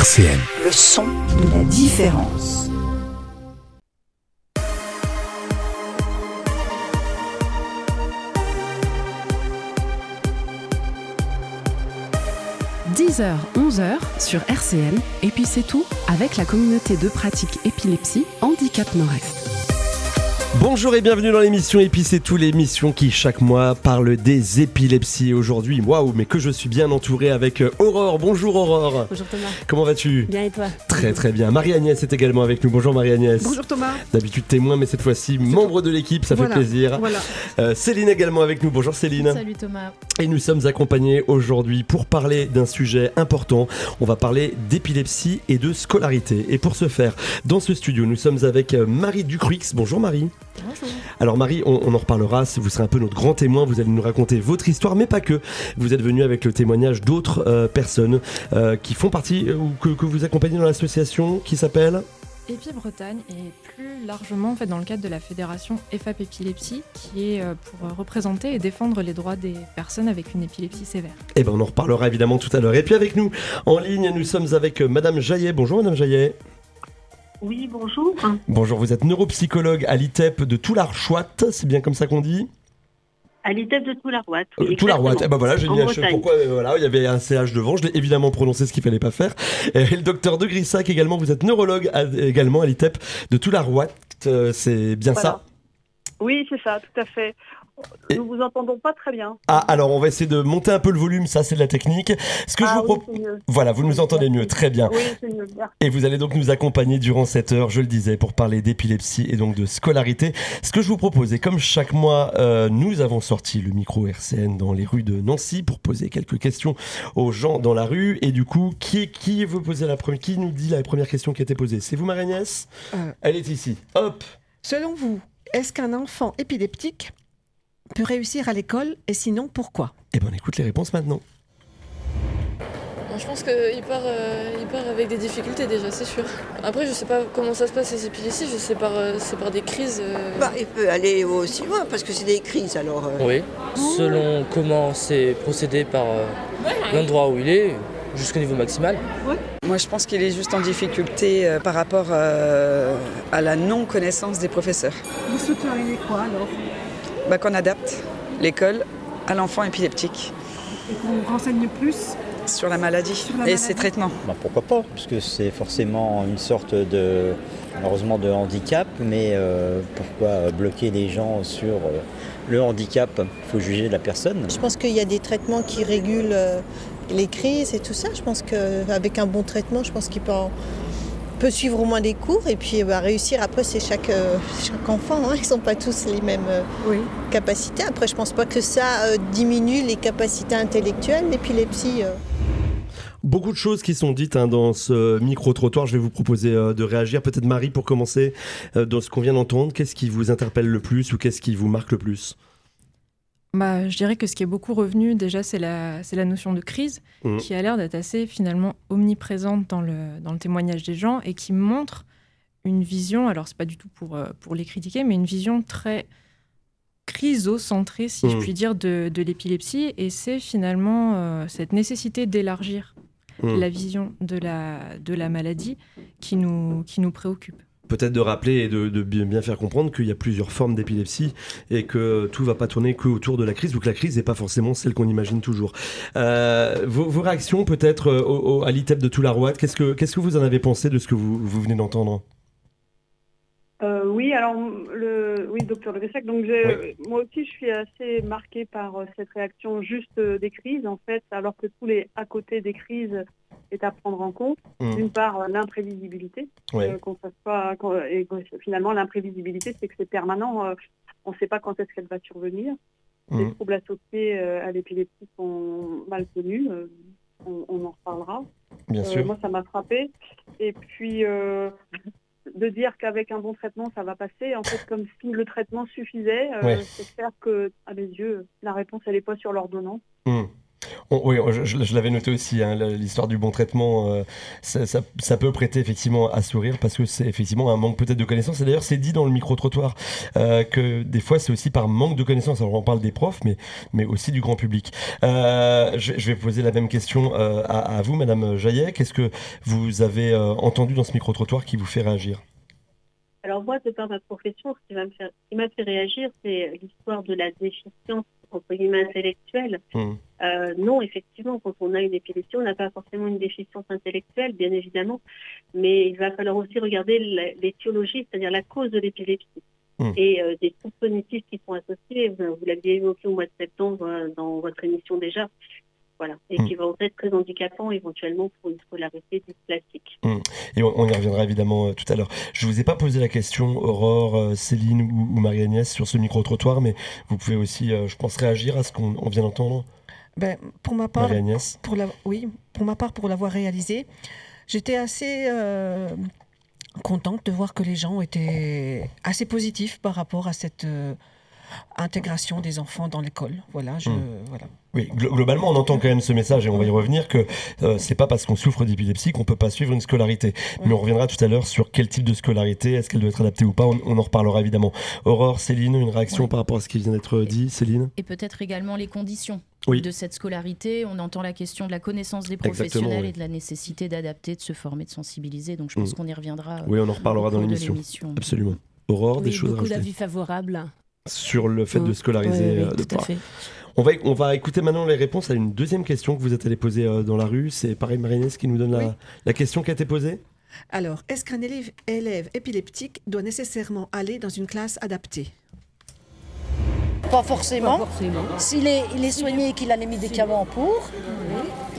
RCN. Le son de la différence. – 10h, 11h sur RCN, et puis c'est tout avec la communauté de pratique épilepsie Handicap Nord-Est. Bonjour et bienvenue dans l'émission Et puis c'est tout, l'émission qui chaque mois parle des épilepsies. Aujourd'hui, waouh, mais que je suis bien entouré avec Aurore. Bonjour Aurore. Bonjour Thomas. Comment vas-tu ? Bien et toi ? Très très bien. Marie-Agnès est également avec nous. Bonjour Marie-Agnès. Bonjour Thomas. D'habitude témoin, mais cette fois-ci membre de l'équipe, ça fait plaisir. Voilà. Céline également avec nous. Bonjour Céline. Salut Thomas. Et nous sommes accompagnés aujourd'hui pour parler d'un sujet important. On va parler d'épilepsie et de scolarité. Et pour ce faire, dans ce studio, nous sommes avec Marie Ducruix. Bonjour Marie. Bonjour. Alors Marie, on en reparlera, vous serez un peu notre grand témoin, vous allez nous raconter votre histoire, mais pas que. Vous êtes venue avec le témoignage d'autres personnes qui font partie, ou que vous accompagnez dans l'association qui s'appelle EPI Bretagne, et plus largement en fait, dans le cadre de la fédération EFAP Épilepsie, qui est pour représenter et défendre les droits des personnes avec une épilepsie sévère. Eh bien on en reparlera évidemment tout à l'heure. Et puis avec nous, en ligne, nous sommes avec Madame Jaillet. Bonjour Madame Jaillet. Oui, bonjour. Bonjour, vous êtes neuropsychologue à l'ITEP de Toularchouat, c'est bien comme ça qu'on dit ? À l'ITEP de Toularchouat. Oui, Toularchouat, eh ben voilà, j'ai mis pourquoi voilà, il y avait un CH devant, je l'ai évidemment prononcé ce qu'il fallait pas faire. Et le docteur de Grissac également, vous êtes neurologue également à l'ITEP de Toularchouat, c'est bien ça ? Oui, c'est ça, tout à fait. Nous vous entendons pas très bien. Ah, alors on va essayer de monter un peu le volume, ça c'est de la technique. Ce que je vous propose, voilà, vous nous entendez mieux, très bien. Oui, c'est mieux. Et vous allez donc nous accompagner durant cette heure, je le disais, pour parler d'épilepsie et donc de scolarité. Ce que je vous propose, et comme chaque mois, nous avons sorti le micro RCN dans les rues de Nancy pour poser quelques questions aux gens dans la rue. Et du coup, qui veut poser la première ? Qui nous dit la première question qui a été posée ? C'est vous, Marie-Agnès ? Elle est ici. Hop. Selon vous, est-ce qu'un enfant épileptique peut réussir à l'école, et sinon pourquoi ? Eh bien on écoute les réponses maintenant. Je pense qu'il part avec des difficultés déjà, c'est sûr. Après, je sais pas comment ça se passe les épilepsies, je sais c'est par des crises. Il peut aller aussi loin parce que c'est des crises alors. Oui, selon comment c'est procédé par l'endroit où il est, jusqu'au niveau maximal. Ouais. Moi je pense qu'il est juste en difficulté par rapport à la non-connaissance des professeurs. Vous souhaiteriez quoi alors ? Qu'on adapte l'école à l'enfant épileptique. Et qu'on renseigne plus sur la maladie et ses traitements. Pourquoi pas, puisque c'est forcément une sorte de, malheureusement, de handicap, mais pourquoi bloquer les gens sur le handicap ? Il faut juger la personne. Je pense qu'il y a des traitements qui régulent les crises et tout ça. Je pense qu'avec un bon traitement, je pense qu'il peut suivre au moins des cours et puis réussir. Après, c'est chaque enfant, hein. Ils ne sont pas tous les mêmes capacités. Après, je ne pense pas que ça diminue les capacités intellectuelles, l'épilepsie. Beaucoup de choses qui sont dites dans ce micro-trottoir. Je vais vous proposer de réagir. Peut-être Marie, pour commencer, dans ce qu'on vient d'entendre. Qu'est-ce qui vous interpelle le plus ou qu'est-ce qui vous marque le plus ? Je dirais que ce qui est beaucoup revenu déjà, c'est la notion de crise qui a l'air d'être assez finalement omniprésente dans le témoignage des gens et qui montre une vision, alors c'est pas du tout pour les critiquer, mais une vision très crisocentrée, si je puis dire, de l'épilepsie. Et c'est finalement cette nécessité d'élargir la vision de la maladie qui nous préoccupe. Peut-être de rappeler et de bien faire comprendre qu'il y a plusieurs formes d'épilepsie et que tout ne va pas tourner qu'autour de la crise ou que la crise n'est pas forcément celle qu'on imagine toujours. Vos réactions peut-être à l'ITEP de Toularchouat, qu'est-ce que vous en avez pensé de ce que vous venez d'entendre ? Oui, alors docteur Le Grissac, donc moi aussi je suis assez marquée par cette réaction juste des crises en fait, alors que tous les à côté des crises est à prendre en compte. D'une part, l'imprévisibilité, qu'on fasse pas, et finalement l'imprévisibilité, c'est que c'est permanent, on ne sait pas quand est-ce qu'elle va survenir. Les troubles associés à l'épilepsie sont mal connus, on en reparlera. Bien sûr. Moi ça m'a frappée. Et puis de dire qu'avec un bon traitement ça va passer, en fait comme si le traitement suffisait, c'est clair que à mes yeux la réponse elle n'est pas sur l'ordonnance. Oui, je l'avais noté aussi, hein, l'histoire du bon traitement, ça peut prêter effectivement à sourire parce que c'est effectivement un manque peut-être de connaissances. Et d'ailleurs, c'est dit dans le micro-trottoir que des fois, c'est aussi par manque de connaissances. Alors, on parle des profs, mais aussi du grand public. Je vais poser la même question à vous, Madame Jaillet. Qu'est-ce que vous avez entendu dans ce micro-trottoir qui vous fait réagir ? Alors moi, de par ma profession, ce qui m'a fait réagir, c'est l'histoire de la déficience entre guillemets intellectuelle. Non, effectivement, quand on a une épilepsie, on n'a pas forcément une déficience intellectuelle, bien évidemment, mais il va falloir aussi regarder l'étiologie, c'est-à-dire la cause de l'épilepsie. Et des troubles cognitifs qui sont associés, vous l'aviez évoqué au mois de septembre dans votre émission déjà, voilà, et qui vont être très handicapants éventuellement pour une scolarité classique. Et on y reviendra évidemment tout à l'heure. Je ne vous ai pas posé la question, Aurore, Céline ou Marie-Agnès, sur ce micro-trottoir, mais vous pouvez aussi, je pense, réagir à ce qu'on vient d'entendre. Pour ma part, Marie-Agnès. pour ma part, pour l'avoir réalisé, j'étais assez contente de voir que les gens étaient assez positifs par rapport à cette intégration des enfants dans l'école. Voilà. Oui, globalement, on entend quand même ce message, et on va y revenir, que c'est pas parce qu'on souffre d'épilepsie qu'on peut pas suivre une scolarité. Mais on reviendra tout à l'heure sur quel type de scolarité, est-ce qu'elle doit être adaptée ou pas, on en reparlera évidemment. Aurore, Céline, une réaction par rapport à ce qui vient d'être dit, Céline ? Et peut-être également les conditions de cette scolarité. On entend la question de la connaissance des professionnels et de la nécessité d'adapter, de se former, de sensibiliser. Donc je pense qu'on y reviendra. Oui, on en reparlera dans l'émission. Absolument. Aurore, des choses à rajouter ? Beaucoup d'avis favorables. Sur le fait de scolariser tout à fait. On va écouter maintenant les réponses à une deuxième question que vous êtes allé poser dans la rue. C'est pareil, Marie-Agnès qui nous donne la question qui a été posée. Alors, est-ce qu'un élève épileptique doit nécessairement aller dans une classe adaptée ? Pas forcément. S'il est soigné et qu'il a les médicaments pour,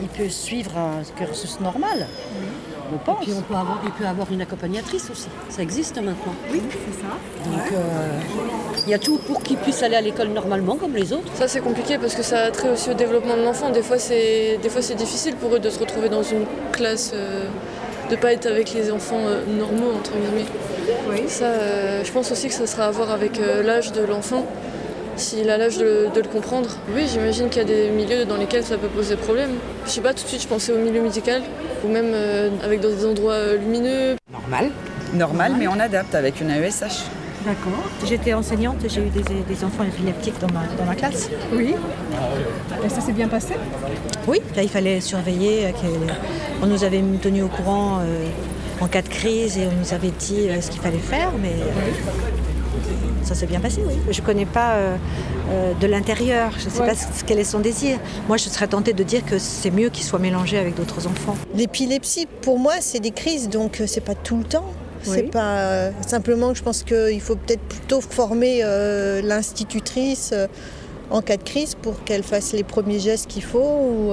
il peut suivre un cursus normal. Je pense. Et puis il peut avoir une accompagnatrice aussi. Ça existe maintenant. Oui, c'est ça. Donc il y a tout pour qu'il puisse aller à l'école normalement comme les autres. Ça c'est compliqué parce que ça a trait aussi au développement de l'enfant. Des fois c'est difficile pour eux de se retrouver dans une classe, de pas être avec les enfants normaux entre guillemets. Oui. Ça, je pense aussi que ça sera à voir avec l'âge de l'enfant. S'il a l'âge de le comprendre. Oui, j'imagine qu'il y a des milieux dans lesquels ça peut poser problème. Je sais pas, tout de suite je pensais au milieu médical, ou même avec des endroits lumineux. Normal, mais on adapte avec une AESH. D'accord. J'étais enseignante, j'ai eu des enfants épileptiques dans ma classe. Oui. Et ça s'est bien passé ? Oui, là il fallait surveiller. On nous avait tenu au courant en cas de crise et on nous avait dit ce qu'il fallait faire, mais... Ça s'est bien passé, oui. Je ne connais pas de l'intérieur, je ne sais pas quel est son désir. Moi, je serais tentée de dire que c'est mieux qu'il soit mélangé avec d'autres enfants. L'épilepsie, pour moi, c'est des crises, donc c'est pas tout le temps. C'est pas simplement que je pense qu'il faut peut-être plutôt former l'institutrice en cas de crise pour qu'elle fasse les premiers gestes qu'il faut.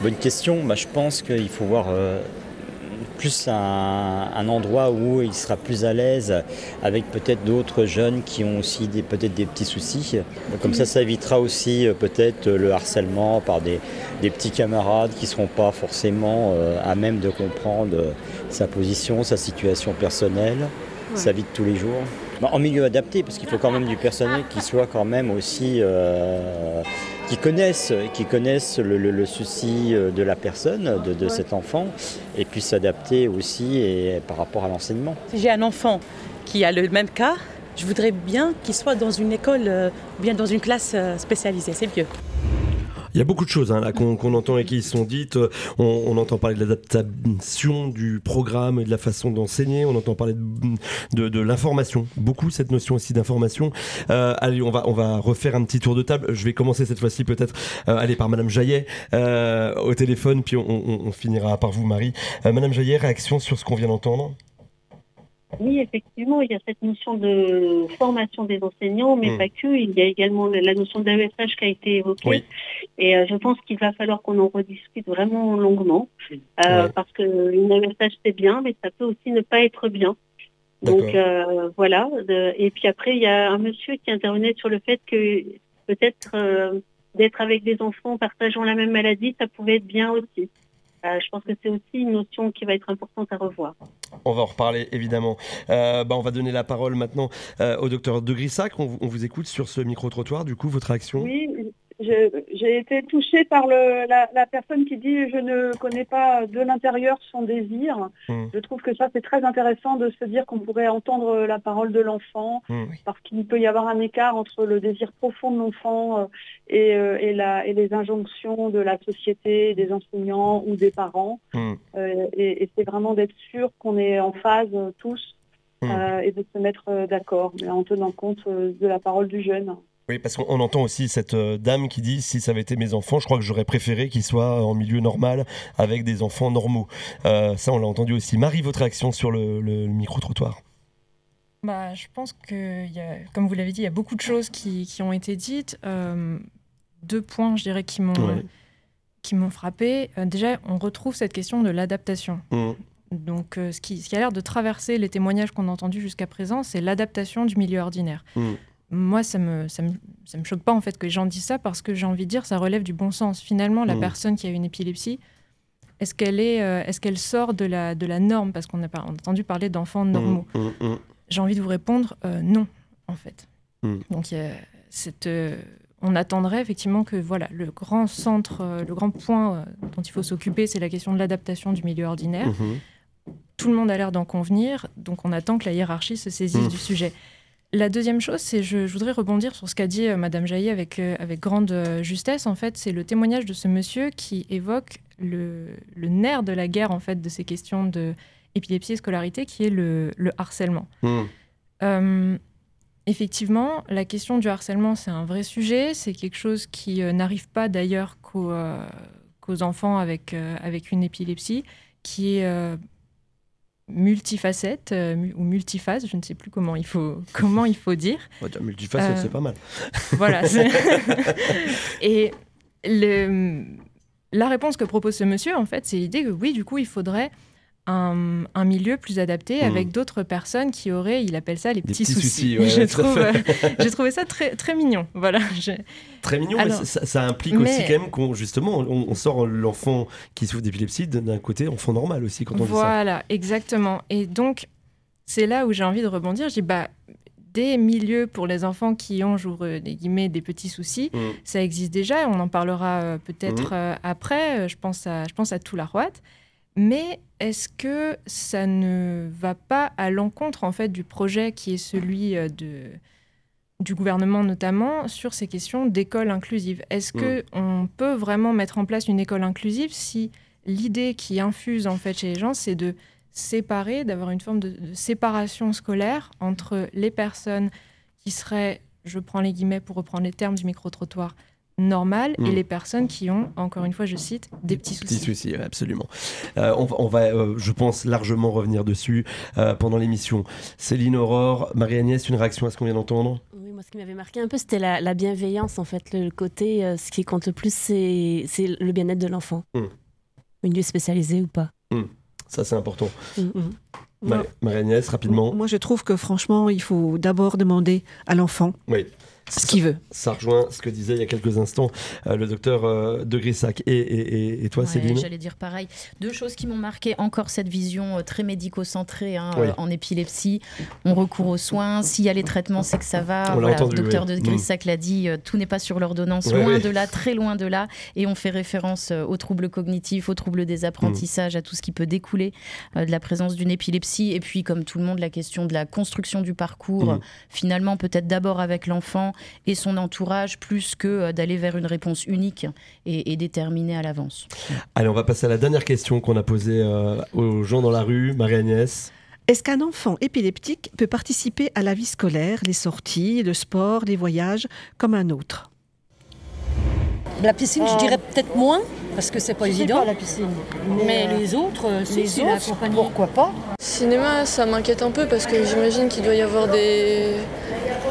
Bonne question. Je pense qu'il faut voir plus un endroit où il sera plus à l'aise avec peut-être d'autres jeunes qui ont aussi peut-être des petits soucis. Comme ça évitera aussi peut-être le harcèlement par des petits camarades qui ne seront pas forcément à même de comprendre sa position, sa situation personnelle, sa vie de tous les jours. En milieu adapté, parce qu'il faut quand même du personnel qui soit quand même aussi... qui connaissent le souci de la personne, de cet enfant, et puis s'adapter aussi par rapport à l'enseignement. Si j'ai un enfant qui a le même cas, je voudrais bien qu'il soit dans une école, bien dans une classe spécialisée, c'est mieux. Il y a beaucoup de choses là qu'on entend et qui sont dites. On entend parler de l'adaptation du programme et de la façon d'enseigner. On entend parler de l'information. Beaucoup cette notion aussi d'information. Allez, on va refaire un petit tour de table. Je vais commencer cette fois-ci peut-être par Madame Jaillet au téléphone, puis on finira par vous, Marie. Madame Jaillet, réaction sur ce qu'on vient d'entendre ? Oui, effectivement, il y a cette notion de formation des enseignants, mais pas que. Il y a également la notion d'AESH qui a été évoquée. Oui. Et je pense qu'il va falloir qu'on en rediscute vraiment longuement, parce qu'une AESH, c'est bien, mais ça peut aussi ne pas être bien. Donc voilà. Et puis après, il y a un monsieur qui intervenait sur le fait que peut-être d'être avec des enfants partageant la même maladie, ça pouvait être bien aussi. Je pense que c'est aussi une notion qui va être importante à revoir. On va en reparler évidemment. On va donner la parole maintenant au docteur De Grissac. On vous écoute sur ce micro-trottoir. Du coup, votre réaction ? Oui, J'ai été touchée par la personne qui dit « je ne connais pas de l'intérieur son désir ». Je trouve que ça, c'est très intéressant de se dire qu'on pourrait entendre la parole de l'enfant, parce qu'il peut y avoir un écart entre le désir profond de l'enfant et les injonctions de la société, des enseignants ou des parents. Et c'est vraiment d'être sûr qu'on est en phase tous et de se mettre d'accord, mais en tenant compte de la parole du jeune. Oui, parce qu'on entend aussi cette dame qui dit « si ça avait été mes enfants, je crois que j'aurais préféré qu'ils soient en milieu normal avec des enfants normaux ». Ça, on l'a entendu aussi. Marie, votre réaction sur le micro-trottoir? Je pense que, comme vous l'avez dit, il y a beaucoup de choses qui ont été dites. 2 points, je dirais, qui m'ont frappé. Déjà, on retrouve cette question de l'adaptation. Donc, ce qui a l'air de traverser les témoignages qu'on a entendus jusqu'à présent, c'est l'adaptation du milieu ordinaire. Moi, ça me choque pas en fait que les gens disent ça, parce que j'ai envie de dire ça relève du bon sens. Finalement, la personne qui a une épilepsie, est-ce qu'elle sort de la norme? Parce qu'on a entendu parler d'enfants normaux. J'ai envie de vous répondre non, en fait. Donc, on attendrait effectivement que le grand centre, le grand point dont il faut s'occuper, c'est la question de l'adaptation du milieu ordinaire. Tout le monde a l'air d'en convenir, donc on attend que la hiérarchie se saisisse du sujet. La deuxième chose, c'est je voudrais rebondir sur ce qu'a dit Madame Jaillet avec grande justesse. En fait, c'est le témoignage de ce monsieur qui évoque le nerf de la guerre en fait de ces questions d'épilepsie et scolarité, qui est le harcèlement. Effectivement, la question du harcèlement, c'est un vrai sujet. C'est quelque chose qui n'arrive pas d'ailleurs qu'aux enfants avec une épilepsie, qui est multifacette ou multiphase, je ne sais plus comment il faut dire. Multifacette, c'est pas mal. Voilà. Et la réponse que propose ce monsieur, en fait, c'est l'idée que oui, du coup, il faudrait un milieu plus adapté avec d'autres personnes qui auraient, il appelle ça les petits soucis. Ouais, j'ai trouvé ça très, très mignon. Voilà. Très mignon, mais ça implique aussi quand même qu'on justement on sort l'enfant qui souffre d'épilepsie d'un côté enfant normal aussi quand on dit ça. Voilà, exactement. Et donc, c'est là où j'ai envie de rebondir. Je dis, des milieux pour les enfants qui ont, j'ouvre des guillemets, des petits soucis, ça existe déjà. On en parlera peut-être après. Je pense à Toularouat. Mais est-ce que ça ne va pas à l'encontre en fait du projet qui est celui du gouvernement notamment sur ces questions d'école inclusive? Est-ce qu'on peut vraiment mettre en place une école inclusive si l'idée qui infuse en fait chez les gens, c'est de séparer, d'avoir une forme de séparation scolaire entre les personnes qui seraient, je prends les guillemets pour reprendre les termes du micro-trottoir, normales et les personnes qui ont, encore une fois, je cite, des petits soucis. Petits soucis, absolument. On va, je pense, largement revenir dessus pendant l'émission. Céline, Aurore, Marie-Agnès, une réaction à ce qu'on vient d'entendre? Oui, moi, ce qui m'avait marqué un peu, c'était la bienveillance, en fait. Le côté, ce qui compte le plus, c'est le bien-être de l'enfant. Milieu spécialisé ou pas. Ça, c'est important. Marie-Agnès, rapidement. Moi, je trouve que, franchement, il faut d'abord demander à l'enfant. Oui. Ce qu'il veut. Ça rejoint ce que disait il y a quelques instants le docteur de Grissac. Et toi, Céline? J'allais dire pareil. 2 choses qui m'ont marqué. Encore cette vision très médico-centrée en épilepsie. On recourt aux soins. S'il y a les traitements, c'est que ça va. Le docteur de Grissac l'a dit, tout n'est pas sur l'ordonnance. Loin de là, très loin de là. Et on fait référence aux troubles cognitifs, aux troubles des apprentissages, à tout ce qui peut découler de la présence d'une épilepsie. Et puis, comme tout le monde, la question de la construction du parcours. Finalement, peut-être d'abord avec l'enfant et son entourage, plus que d'aller vers une réponse unique et déterminée à l'avance. Allez, on va passer à la dernière question qu'on a posée aux gens dans la rue. Marie-Agnès. Est-ce qu'un enfant épileptique peut participer à la vie scolaire, les sorties, le sport, les voyages, comme un autre? La piscine, je dirais peut-être moins, parce que c'est pas évident. Pas la piscine. Mais les autres, pourquoi pas? Cinéma, ça m'inquiète un peu, parce que j'imagine qu'il doit y avoir des...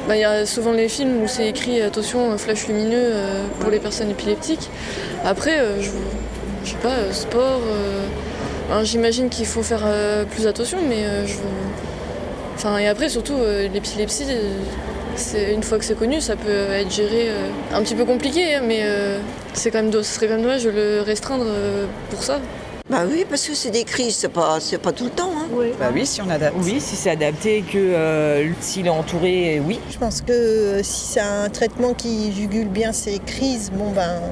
il y a souvent les films où c'est écrit « Attention, flash lumineux pour les personnes épileptiques ». Après, je sais pas, sport... j'imagine qu'il faut faire plus attention, mais et après, surtout, l'épilepsie, une fois que c'est connu, ça peut être géré un petit peu compliqué, mais ce serait quand même dommage de le restreindre pour ça. Bah oui, parce que c'est des crises, c'est pas tout le temps. Hein. Oui. Bah oui, si on adapte. Oui, si c'est adapté et que s'il est entouré, oui. Je pense que si c'est un traitement qui jugule bien ces crises,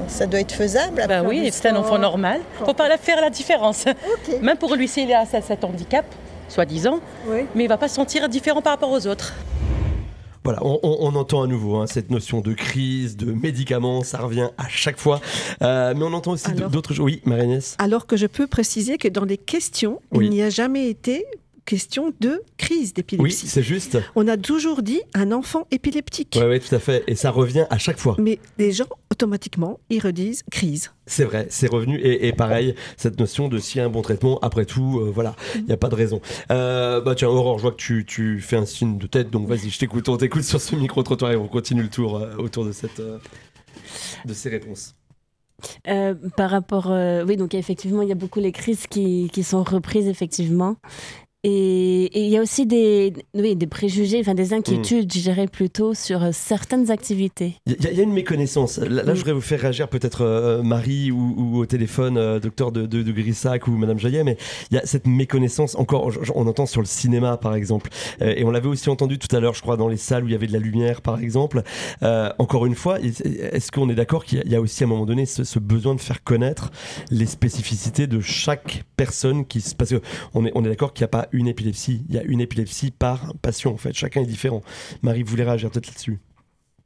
ça doit être faisable. Bah oui, c'est un enfant normal. Faut pas faire la différence. Okay. Même pour lui, s'il a cet handicap, soi-disant, mais il va pas se sentir différent par rapport aux autres. Voilà, on entend à nouveau cette notion de crise, de médicaments, ça revient à chaque fois. Mais on entend aussi d'autres choses. Oui, Marie-Agnès. Alors que je peux préciser que dans les questions, il n'y a jamais été question de crise d'épilepsie. Oui, c'est juste. On a toujours dit un enfant épileptique. Oui, tout à fait. Et ça revient à chaque fois. Mais les gens, automatiquement, ils redisent crise. C'est vrai, c'est revenu. Et pareil, cette notion de s'il y a un bon traitement, après tout, il n'y a pas de raison. Tiens, Aurore, je vois que tu fais un signe de tête, donc vas-y, je t'écoute. On t'écoute sur ce micro-trottoir et on continue le tour autour de ces réponses. Par rapport... oui, donc effectivement, il y a beaucoup les crises qui sont reprises, effectivement. Et il y a aussi des préjugés, des inquiétudes, je dirais plutôt, sur certaines activités. Il y a une méconnaissance. Là, je voudrais vous faire réagir peut-être Marie ou au téléphone, docteur de Grissac ou Madame Jaillet, mais il y a cette méconnaissance, encore, on entend sur le cinéma par exemple, et on l'avait aussi entendu tout à l'heure, je crois, dans les salles où il y avait de la lumière par exemple. Encore une fois, est-ce qu'on est d'accord qu'il y a aussi à un moment donné ce besoin de faire connaître les spécificités de chaque personne parce qu'on est d'accord qu'il n'y a pas une épilepsie, il y a une épilepsie par patient en fait, chacun est différent. Marie, vous voulez réagir peut-être là-dessus?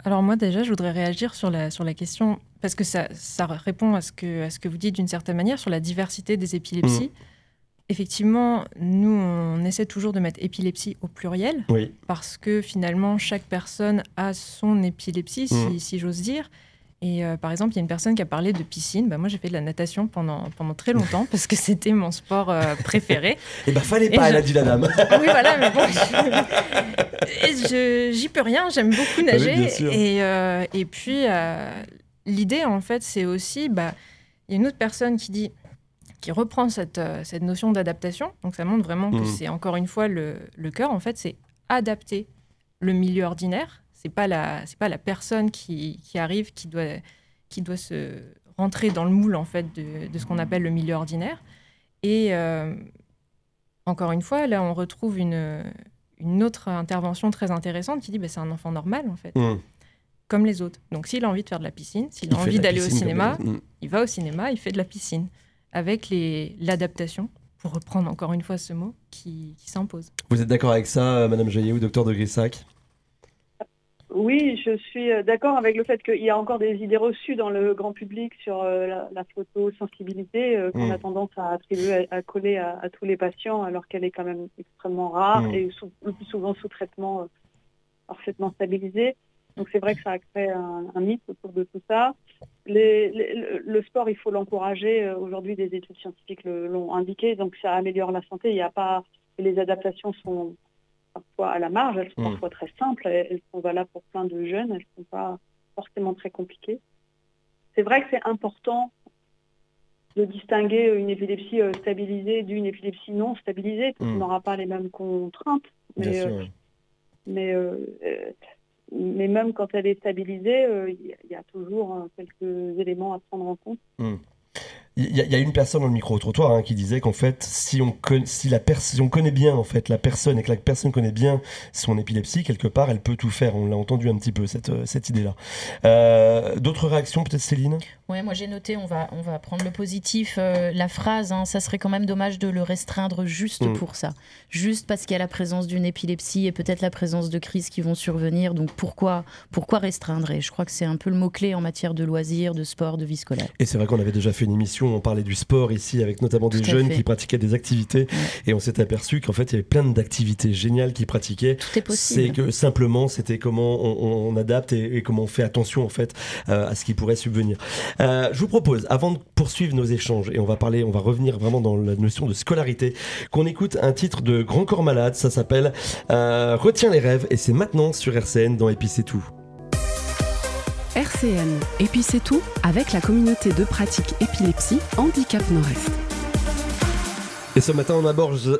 Alors moi déjà, je voudrais réagir sur la question, parce que ça répond à ce que vous dites d'une certaine manière, sur la diversité des épilepsies. Effectivement, nous, on essaie toujours de mettre épilepsie au pluriel, parce que finalement, chaque personne a son épilepsie, si j'ose dire. Et par exemple, il y a une personne qui a parlé de piscine. Moi, j'ai fait de la natation pendant très longtemps parce que c'était mon sport préféré. Et fallait pas, elle a dit la dame. Oui, voilà, mais bon, j'y peux rien. J'aime beaucoup nager. Oui, bien sûr. Et puis, l'idée, en fait, c'est aussi, il y a une autre personne qui reprend cette notion d'adaptation. Donc, ça montre vraiment que c'est encore une fois le cœur. En fait, c'est adapter le milieu ordinaire. C'est pas la personne qui arrive qui doit se rentrer dans le moule en fait de ce qu'on appelle le milieu ordinaire. Et encore une fois, là on retrouve une autre intervention très intéressante qui dit c'est un enfant normal en fait, comme les autres. Donc s'il a envie de faire de la piscine, s'il a envie d'aller au cinéma, il va au cinéma, il fait de la piscine avec l'adaptation. Pour reprendre encore une fois ce mot qui s'impose. Vous êtes d'accord avec ça, Madame Jaillet ou docteur de Grissac? Oui, je suis d'accord avec le fait qu'il y a encore des idées reçues dans le grand public sur la photosensibilité qu'on a tendance à attribuer, à coller à tous les patients, alors qu'elle est quand même extrêmement rare et le plus souvent sous traitement parfaitement stabilisé. Donc c'est vrai que ça a créé un mythe autour de tout ça. Le sport, il faut l'encourager. Aujourd'hui, des études scientifiques l'ont indiqué, donc ça améliore la santé. Il n'y a pas... Les adaptations sont parfois à la marge, elles sont parfois très simples, elles sont valables pour plein de jeunes, elles ne sont pas forcément très compliquées. C'est vrai que c'est important de distinguer une épilepsie stabilisée d'une épilepsie non stabilisée, parce qu'on n'aura pas les mêmes contraintes. Mais même quand elle est stabilisée, il y a toujours quelques éléments à prendre en compte. Il y a une personne dans le micro-trottoir qui disait qu'en fait, si on connaît bien en fait, la personne et que la personne connaît bien son épilepsie, quelque part, elle peut tout faire. On l'a entendu un petit peu, cette idée-là. D'autres réactions, peut-être Céline? Oui, moi j'ai noté, on va prendre le positif. La phrase, ça serait quand même dommage de le restreindre juste pour ça. Juste parce qu'il y a la présence d'une épilepsie et peut-être la présence de crises qui vont survenir. Donc pourquoi restreindre? Et je crois que c'est un peu le mot-clé en matière de loisirs, de sport, de vie scolaire. Et c'est vrai qu'on avait déjà fait une émission, on parlait du sport ici, avec notamment des jeunes qui pratiquaient des activités. Et on s'est aperçu qu'en fait, il y avait plein d'activités géniales qui pratiquaient. Tout est possible. C'est que simplement, c'était comment on adapte et comment on fait attention en fait à ce qui pourrait subvenir. Je vous propose, avant de poursuivre nos échanges, et on va revenir vraiment dans la notion de scolarité, qu'on écoute un titre de Grand Corps Malade. Ça s'appelle Retiens les rêves, et c'est maintenant sur RCN dans Et puis c'est tout. RCN, et puis c'est tout, avec la communauté de pratique épilepsie Handicap Nord-Est. Et ce matin,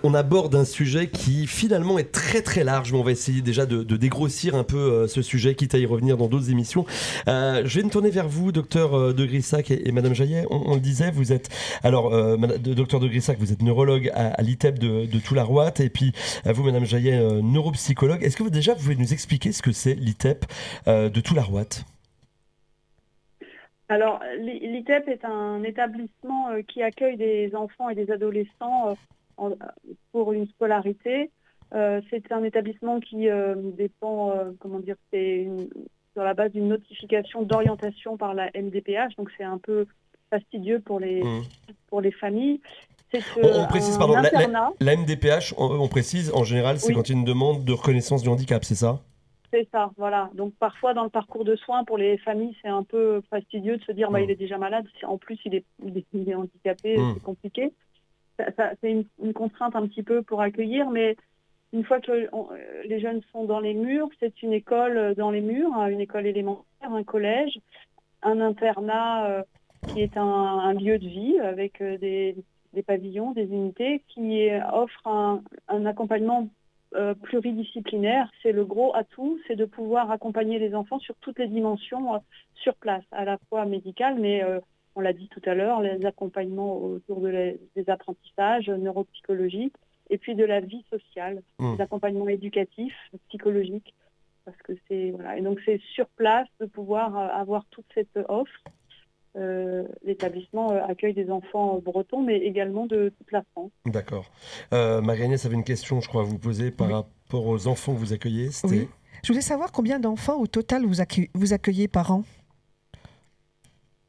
on aborde un sujet qui finalement est très très large, mais on va essayer déjà de dégrossir un peu ce sujet, quitte à y revenir dans d'autres émissions. Je vais me tourner vers vous, docteur de Grissac et Madame Jaillet. On le disait, vous êtes, alors, docteur de Grissac, vous êtes neurologue à l'ITEP de Toularouat, et puis vous, Madame Jaillet, neuropsychologue. Est-ce que vous pouvez nous expliquer ce que c'est l'ITEP de Toularouat ? Alors, l'ITEP est un établissement qui accueille des enfants et des adolescents pour une scolarité. C'est un établissement qui dépend, c'est sur la base d'une notification d'orientation par la MDPH, donc c'est un peu fastidieux pour les familles. On précise, pardon, la MDPH, on précise, en général, c'est quand il y a une demande de reconnaissance du handicap, c'est ça ? C'est ça, voilà. Donc parfois dans le parcours de soins pour les familles, c'est un peu fastidieux de se dire il est déjà malade, en plus il est handicapé, c'est compliqué. C'est une contrainte un petit peu pour accueillir, mais une fois que les jeunes sont dans les murs, c'est une école dans les murs, une école élémentaire, un collège, un internat qui est un lieu de vie avec des pavillons, des unités qui offrent un accompagnement pluridisciplinaire. C'est le gros atout, c'est de pouvoir accompagner les enfants sur toutes les dimensions sur place, à la fois médicales, mais on l'a dit tout à l'heure, les accompagnements autour des apprentissages neuropsychologiques et puis de la vie sociale, des accompagnements éducatifs, psychologiques, parce que c'est voilà. Et donc c'est sur place de pouvoir avoir toute cette offre. L'établissement accueille des enfants bretons, mais également de toute la France. D'accord. Marie-Agnès avait une question, je crois, à vous poser par rapport aux enfants que vous accueillez. Oui. Je voulais savoir combien d'enfants au total vous accueillez par an ?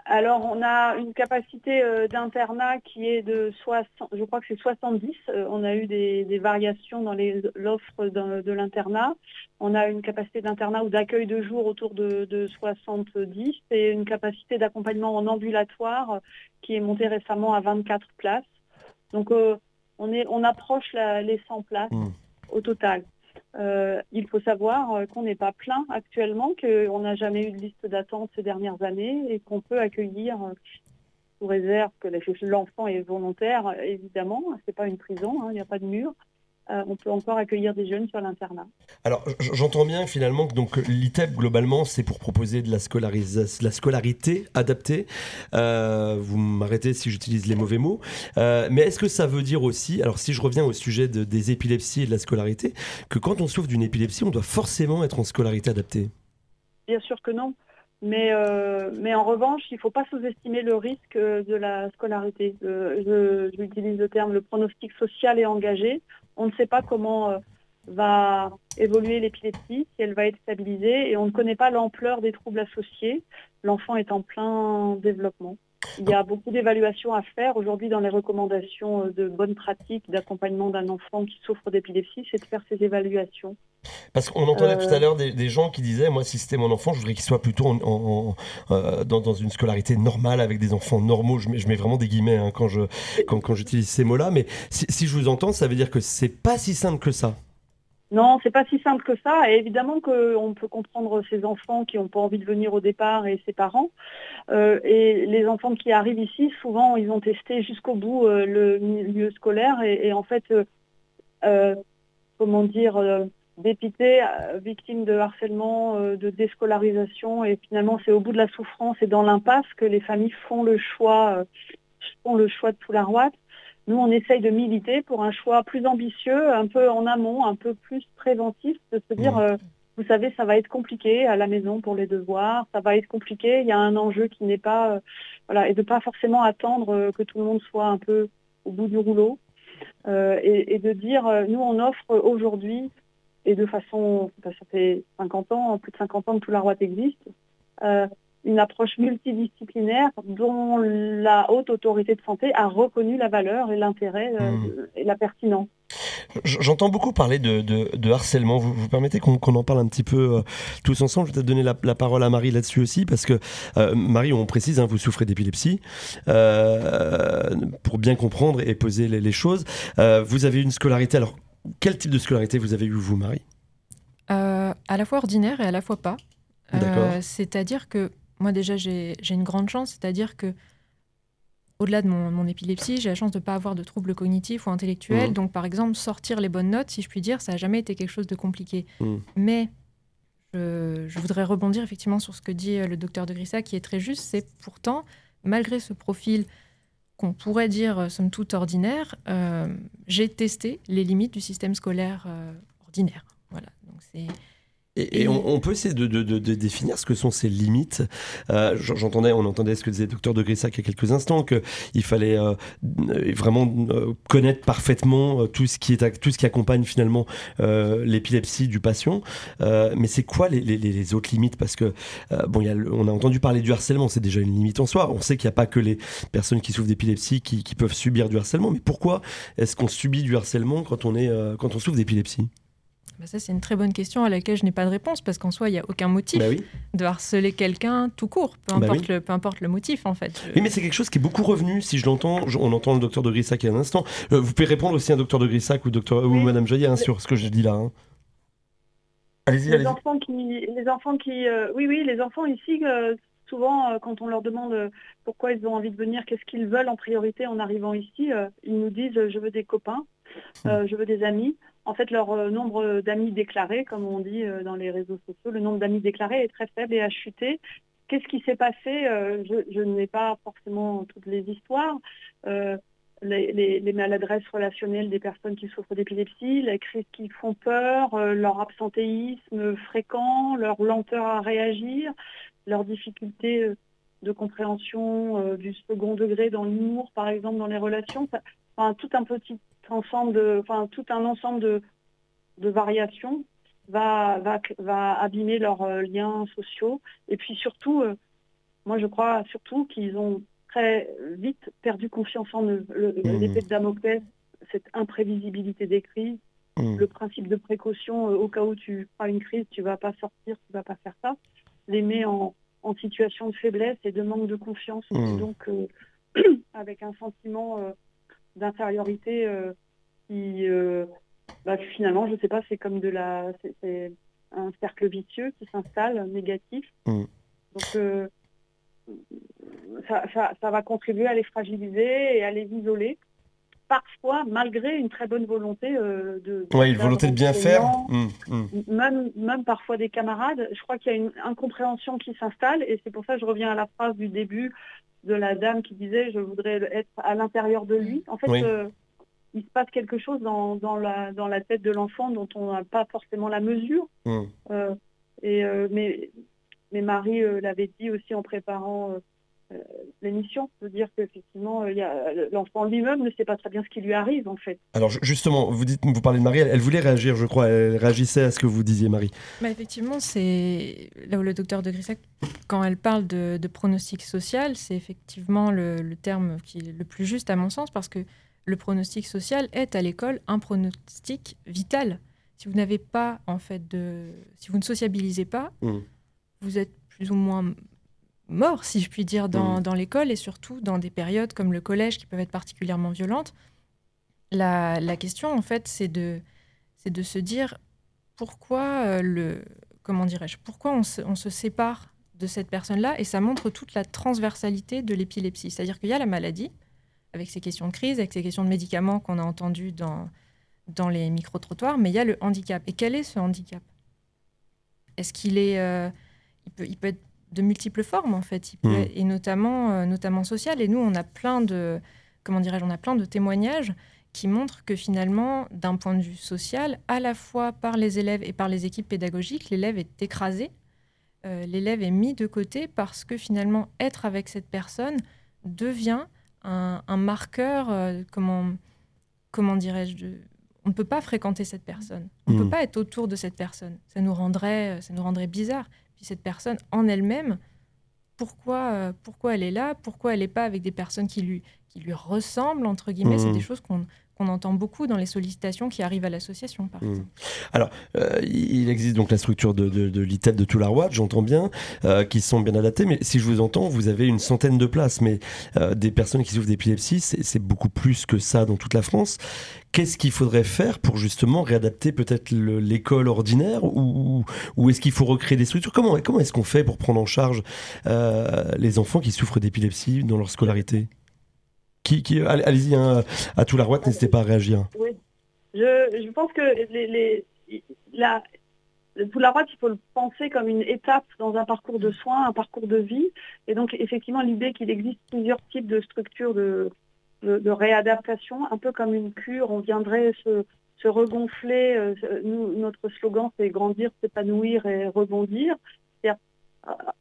Alors, on a une capacité d'internat qui est de 60, je crois que c'est 70. On a eu des variations dans l'offre de l'internat. On a une capacité d'internat ou d'accueil de jour autour de 70 et une capacité d'accompagnement en ambulatoire qui est montée récemment à 24 places. Donc, on approche les 100 places au total. Il faut savoir qu'on n'est pas plein actuellement, qu'on n'a jamais eu de liste d'attente ces dernières années et qu'on peut accueillir, sous réserve que l'enfant est volontaire, évidemment, c'est pas une prison, il n'y a pas de mur. On peut encore accueillir des jeunes sur l'internat. Alors, j'entends bien finalement que donc, l'ITEP, globalement, c'est pour proposer de la scolarité adaptée. Vous m'arrêtez si j'utilise les mauvais mots. Mais est-ce que ça veut dire aussi, alors si je reviens au sujet des épilepsies et de la scolarité, que quand on souffre d'une épilepsie, on doit forcément être en scolarité adaptée ? Bien sûr que non. Mais en revanche, il ne faut pas sous-estimer le risque de la scolarité. J'utilise le terme, le pronostic social est engagé. On ne sait pas comment va évoluer l'épilepsie, si elle va être stabilisée, et on ne connaît pas l'ampleur des troubles associés. L'enfant est en plein développement. Il y a beaucoup d'évaluations à faire. Aujourd'hui, dans les recommandations de bonnes pratiques d'accompagnement d'un enfant qui souffre d'épilepsie, c'est de faire ces évaluations. Parce qu'on entendait tout à l'heure des gens qui disaient, moi, si c'était mon enfant, je voudrais qu'il soit plutôt dans une scolarité normale avec des enfants normaux. Je mets vraiment des guillemets quand j'utilise ces mots-là. Mais si je vous entends, ça veut dire que c'est pas si simple que ça. Non, c'est pas si simple que ça. Et évidemment qu'on peut comprendre ces enfants qui n'ont pas envie de venir au départ et ses parents. Et les enfants qui arrivent ici, souvent, ils ont testé jusqu'au bout le milieu scolaire et en fait, dépités, victimes de harcèlement, de déscolarisation. Et finalement, c'est au bout de la souffrance et dans l'impasse que les familles font le choix de Toularouat. Nous, on essaye de militer pour un choix plus ambitieux, un peu en amont, un peu plus préventif, de se dire, vous savez, ça va être compliqué à la maison pour les devoirs, ça va être compliqué, il y a un enjeu qui n'est pas... et de ne pas forcément attendre que tout le monde soit un peu au bout du rouleau. Et de dire, nous, on offre aujourd'hui, et de façon... ça fait 50 ans, plus de 50 ans que Toularouat existe, une approche multidisciplinaire dont la haute autorité de santé a reconnu la valeur et l'intérêt et la pertinence. J'entends beaucoup parler de harcèlement. Vous permettez qu'on en parle un petit peu tous ensemble. Je vais peut-être donner la parole à Marie là-dessus aussi, parce que Marie, on précise, vous souffrez d'épilepsie. Pour bien comprendre et poser les choses, vous avez une scolarité. Alors, quel type de scolarité vous avez eu, vous, Marie ? À la fois ordinaire et à la fois pas. D'accord. C'est-à-dire que moi déjà j'ai une grande chance, c'est-à-dire que au-delà de mon épilepsie, j'ai la chance de ne pas avoir de troubles cognitifs ou intellectuels. Donc, par exemple, sortir les bonnes notes, si je puis dire, ça n'a jamais été quelque chose de compliqué. Mais je voudrais rebondir effectivement sur ce que dit le docteur de Grissac, qui est très juste. C'est pourtant, malgré ce profil qu'on pourrait dire, somme toute, ordinaire, j'ai testé les limites du système scolaire ordinaire. Voilà. Donc, c'est... Et on peut essayer de définir ce que sont ces limites. On entendait ce que disait le docteur de Grissac il y a quelques instants, qu'il fallait vraiment connaître parfaitement tout ce qui accompagne finalement l'épilepsie du patient. Mais c'est quoi les autres limites? Parce que on a entendu parler du harcèlement, c'est déjà une limite en soi. On sait qu'il n'y a pas que les personnes qui souffrent d'épilepsie qui peuvent subir du harcèlement. Mais pourquoi est-ce qu'on subit du harcèlement quand on souffre d'épilepsie? Ça, c'est une très bonne question à laquelle je n'ai pas de réponse, parce qu'en soi, il n'y a aucun motif de harceler quelqu'un tout court, peu importe le motif, en fait. Oui, mais c'est quelque chose qui est beaucoup revenu, si je l'entends. On entend le docteur de Grissac il y a un instant. Vous pouvez répondre aussi à un docteur de Grissac ou Madame Joyer sur ce que je dis là. Allez-y. Les enfants ici, souvent, quand on leur demande pourquoi ils ont envie de venir, qu'est-ce qu'ils veulent en priorité en arrivant ici, ils nous disent « je veux des copains, je veux des amis ». En fait, leur nombre d'amis déclarés, comme on dit dans les réseaux sociaux, le nombre d'amis déclarés est très faible et a chuté. Qu'est-ce qui s'est passé? Je n'ai pas forcément toutes les histoires. Les maladresses relationnelles des personnes qui souffrent d'épilepsie, les crises qui font peur, leur absentéisme fréquent, leur lenteur à réagir, leur difficulté de compréhension du second degré dans l'humour, par exemple, dans les relations. Tout un ensemble de variations va abîmer leurs liens sociaux. Et puis surtout, moi je crois surtout qu'ils ont très vite perdu confiance en eux. L'épée de Damoclès, cette imprévisibilité des crises, le principe de précaution, au cas où tu feras une crise, tu ne vas pas sortir, tu ne vas pas faire ça, les met en situation de faiblesse et de manque de confiance. Et donc, avec un sentiment d'infériorité qui, finalement, je ne sais pas, c'est comme c'est un cercle vicieux qui s'installe, négatif. Donc, ça va contribuer à les fragiliser et à les isoler. Parfois, malgré une très bonne volonté une volonté de bien faire. Même parfois des camarades. Je crois qu'il y a une incompréhension qui s'installe, et c'est pour ça que je reviens à la phrase du début de la dame qui disait « je voudrais être à l'intérieur de lui ». En fait, il se passe quelque chose dans la tête de l'enfant dont on n'a pas forcément la mesure. Mais Marie l'avait dit aussi en préparant l'émission, de dire qu'effectivement, l'enfant lui-même ne sait pas très bien ce qui lui arrive, en fait. Alors justement, vous parlez de Marie, elle voulait réagir, je crois, elle réagissait à ce que vous disiez, Marie. Effectivement, c'est là où le docteur de Grissac, quand elle parle de pronostic social, c'est effectivement le terme qui est le plus juste à mon sens, parce que le pronostic social est à l'école un pronostic vital. Si vous n'avez pas, en fait, si vous ne sociabilisez pas, vous êtes plus ou moins mort, si je puis dire, dans l'école, et surtout dans des périodes comme le collège qui peuvent être particulièrement violentes. La question, en fait, c'est de se dire pourquoi pourquoi on se sépare de cette personne-là, et ça montre toute la transversalité de l'épilepsie. C'est-à-dire qu'il y a la maladie, avec ses questions de crise, avec ses questions de médicaments qu'on a entendues dans les micro-trottoirs, mais il y a le handicap. Et quel est ce handicap? Est-ce qu'il est... il peut être de multiples formes, en fait, et notamment sociales. Et nous, on a plein de témoignages qui montrent que finalement, d'un point de vue social, à la fois par les élèves et par les équipes pédagogiques, l'élève est écrasé, l'élève est mis de côté, parce que finalement, être avec cette personne devient un marqueur, comment dirais-je, on ne peut pas fréquenter cette personne, on ne peut pas être autour de cette personne, ça nous rendrait bizarre. Puis cette personne en elle-même, pourquoi elle est là, pourquoi elle n'est pas avec des personnes qui lui ressemblent, entre guillemets. C'est des choses qu'on entend beaucoup dans les sollicitations qui arrivent à l'association, par exemple. Alors, il existe donc la structure de l'ITEP de Toularwatt, j'entends bien, qui sont bien adaptées, mais si je vous entends, vous avez une centaine de places, mais des personnes qui souffrent d'épilepsie, c'est beaucoup plus que ça dans toute la France. Qu'est-ce qu'il faudrait faire pour justement réadapter peut-être l'école ordinaire, ou est-ce qu'il faut recréer des structures? Comment est-ce qu'on fait pour prendre en charge les enfants qui souffrent d'épilepsie dans leur scolarité? allez-y, hein, à tout la droite, n'hésitez pas à réagir. Oui, je pense que tout la droite, il faut le penser comme une étape dans un parcours de soins, un parcours de vie. Et donc, effectivement, l'idée qu'il existe plusieurs types de structures de réadaptation, un peu comme une cure, on viendrait se regonfler. Notre slogan, c'est grandir, s'épanouir et rebondir. C'est-à-dire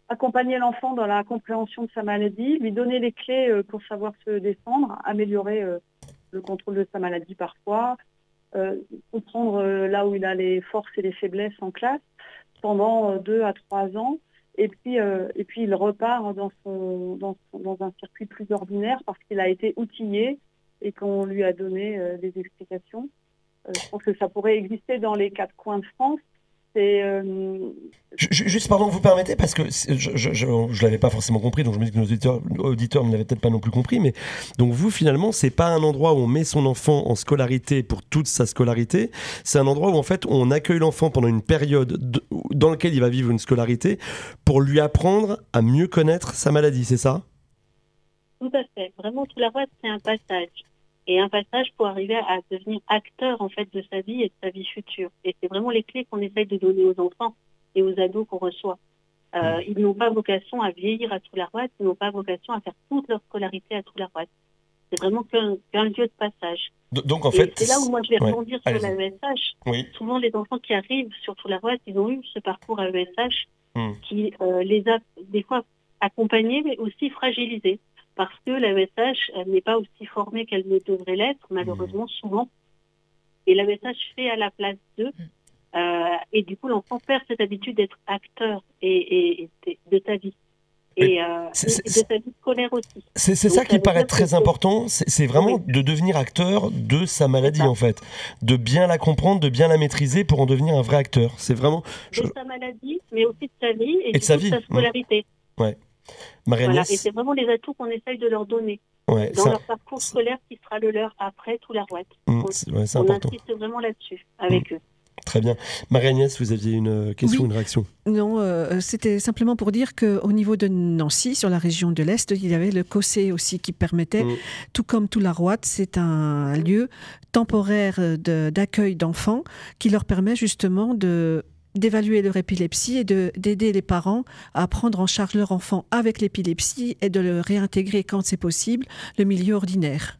accompagner l'enfant dans la compréhension de sa maladie, lui donner les clés pour savoir se défendre, améliorer le contrôle de sa maladie parfois, comprendre là où il a les forces et les faiblesses en classe pendant 2 à 3 ans. Et puis il repart dans un circuit plus ordinaire parce qu'il a été outillé et qu'on lui a donné des explications. Je pense que ça pourrait exister dans les 4 coins de France. Juste, pardon, vous permettez, parce que je l'avais pas forcément compris, donc je me dis que nos auditeurs ne l'avaient peut-être pas non plus compris, mais donc vous, finalement, c'est pas un endroit où on met son enfant en scolarité pour toute sa scolarité, c'est un endroit où en fait on accueille l'enfant pendant une période dans laquelle il va vivre une scolarité pour lui apprendre à mieux connaître sa maladie, c'est ça? Tout à fait. Vraiment, tout la droite, c'est un passage. Et un passage pour arriver à devenir acteur en fait de sa vie et de sa vie future. Et c'est vraiment les clés qu'on essaye de donner aux enfants et aux ados qu'on reçoit. Ils n'ont pas vocation à vieillir à Trou-la-Rouette, ils n'ont pas vocation à faire toute leur scolarité à Trou-la-Rouette. C'est vraiment qu'un lieu de passage. Donc en fait, c'est là où moi je vais rebondir sur l'AESH. Oui. Souvent les enfants qui arrivent sur Trou-la-Rouette, ils ont eu ce parcours AESH qui les a des fois accompagnés mais aussi fragilisés. Parce que l'AESH n'est pas aussi formée qu'elle ne devrait l'être, malheureusement, souvent. Et l'AESH fait à la place d'eux. Et du coup, l'enfant perd cette habitude d'être acteur et de sa vie. Et de sa vie scolaire aussi. C'est ça qui paraît très important, c'est vraiment de devenir acteur de sa maladie, en fait. De bien la comprendre, de bien la maîtriser pour en devenir un vrai acteur. C'est vraiment... De sa maladie, mais aussi de sa vie et de sa scolarité. Ouais. Voilà, et c'est vraiment les atouts qu'on essaye de leur donner dans leur parcours scolaire qui sera le leur après Trou-la-Rouette. On insiste vraiment là-dessus avec eux. Très bien. Marie-Agnès, vous aviez une question, une réaction? Non, c'était simplement pour dire qu'au niveau de Nancy, sur la région de l'Est, il y avait le COSE aussi qui permettait, tout comme Trou-la-Rouette, c'est un lieu temporaire d'accueil d'enfants qui leur permet justement d'évaluer leur épilepsie et d'aider les parents à prendre en charge leur enfant avec l'épilepsie et de le réintégrer quand c'est possible, le milieu ordinaire.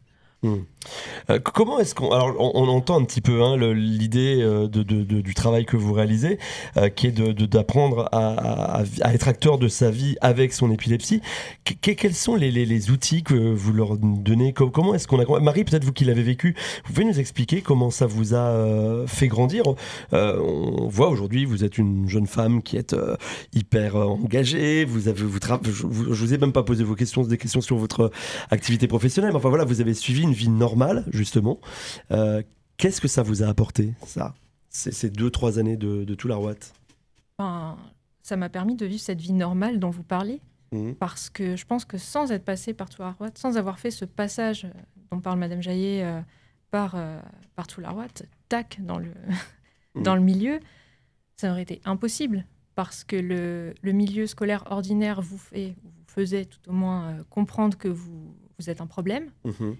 Comment est-ce qu'on... Alors, on entend un petit peu l'idée du travail que vous réalisez, qui est d'apprendre à être acteur de sa vie avec son épilepsie. Quels sont les outils que vous leur donnez? Comment est-ce qu'on a... Marie, peut-être vous qui l'avez vécu, vous pouvez nous expliquer comment ça vous a fait grandir? On voit aujourd'hui, vous êtes une jeune femme qui est hyper engagée, je vous ai même pas posé des questions sur votre activité professionnelle, mais enfin voilà, vous avez suivi une vie normale, justement. Qu'est-ce que ça vous a apporté, ça, ces 2-3 années de Trou-la-Rouette? Ça m'a permis de vivre cette vie normale dont vous parlez, parce que je pense que sans être passé par Trou-la-Rouette, sans avoir fait ce passage dont parle Madame Jaillet par Trou-la-Rouette, tac, dans le milieu, ça aurait été impossible, parce que le milieu scolaire ordinaire vous faisait tout au moins comprendre que vous êtes un problème,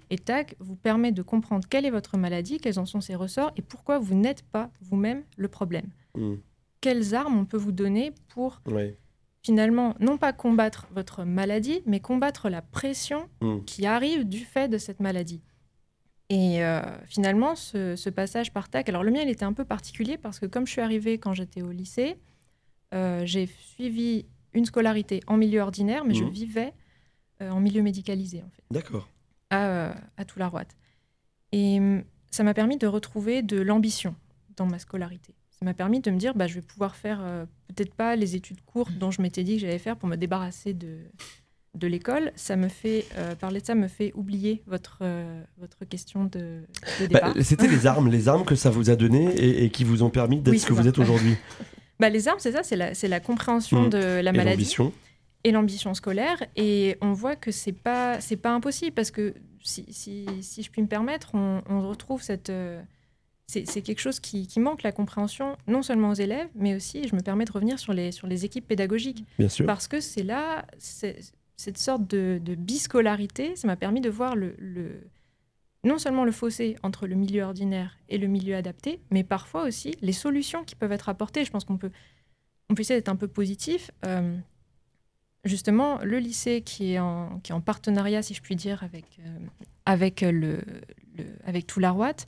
et TAC vous permet de comprendre quelle est votre maladie, quels en sont ses ressorts, et pourquoi vous n'êtes pas vous-même le problème. Quelles armes on peut vous donner pour finalement, non pas combattre votre maladie, mais combattre la pression qui arrive du fait de cette maladie. Et finalement, ce passage par TAC, alors le mien, il était un peu particulier, parce que comme je suis arrivée quand j'étais au lycée, j'ai suivi une scolarité en milieu ordinaire, mais je vivais en milieu médicalisé, en fait. D'accord. À Trou-la-Rouette. Et ça m'a permis de retrouver de l'ambition dans ma scolarité. Ça m'a permis de me dire, je vais pouvoir faire peut-être pas les études courtes dont je m'étais dit que j'allais faire pour me débarrasser de l'école. Ça me fait, parler de ça me fait oublier votre question de départ. C'était les armes que ça vous a données et qui vous ont permis d'être ce que vous êtes aujourd'hui. Les armes, c'est ça, c'est la compréhension de la maladie. Et l'ambition scolaire, et on voit que c'est pas impossible, parce que si je puis me permettre, on retrouve cette... c'est quelque chose qui manque, la compréhension, non seulement aux élèves, mais aussi, je me permets de revenir sur les équipes pédagogiques. Bien sûr. Parce que c'est cette sorte de biscolarité, ça m'a permis de voir non seulement le fossé entre le milieu ordinaire et le milieu adapté, mais parfois aussi les solutions qui peuvent être apportées. Je pense qu'on peut essayer d'être un peu positif. Justement, le lycée qui est en partenariat, si je puis dire, avec Toullaroite,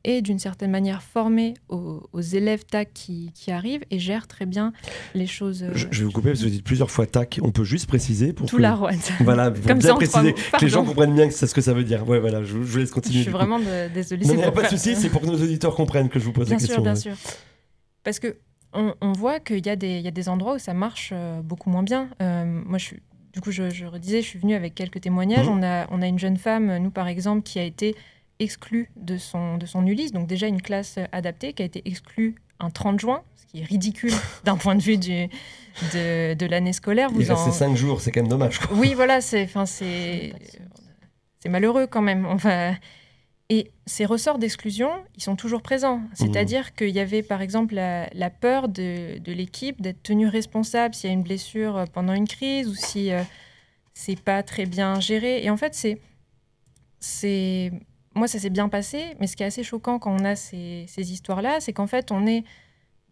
est d'une certaine manière formé aux élèves TAC qui arrivent et gère très bien les choses. Je vais vous couper parce que vous dites plusieurs fois TAC. On peut juste préciser pour Toullaroite. Voilà, pour bien préciser que les gens comprennent bien c'est ce que ça veut dire. Ouais, voilà, je vous laisse continuer. Je suis vraiment désolée. Non, il n'y a pas de souci, c'est pour que nos auditeurs comprennent que je vous pose la question. Bien sûr. Parce que on voit qu'il y a des endroits où ça marche beaucoup moins bien. Moi, je redisais, je suis venue avec quelques témoignages. On a une jeune femme, nous par exemple, qui a été exclue de son Ulysse, donc déjà une classe adaptée, qui a été exclue un 30 juin, ce qui est ridicule d'un point de vue de l'année scolaire. Il restait 5 jours, c'est quand même dommage. Quoi. Oui, voilà, c'est malheureux quand même. Et ces ressorts d'exclusion, ils sont toujours présents. C'est-à-dire qu'il y avait, par exemple, la peur de l'équipe d'être tenue responsable s'il y a une blessure pendant une crise ou si c'est pas très bien géré. Et en fait, moi, ça s'est bien passé, mais ce qui est assez choquant quand on a ces histoires-là, c'est qu'en fait, on est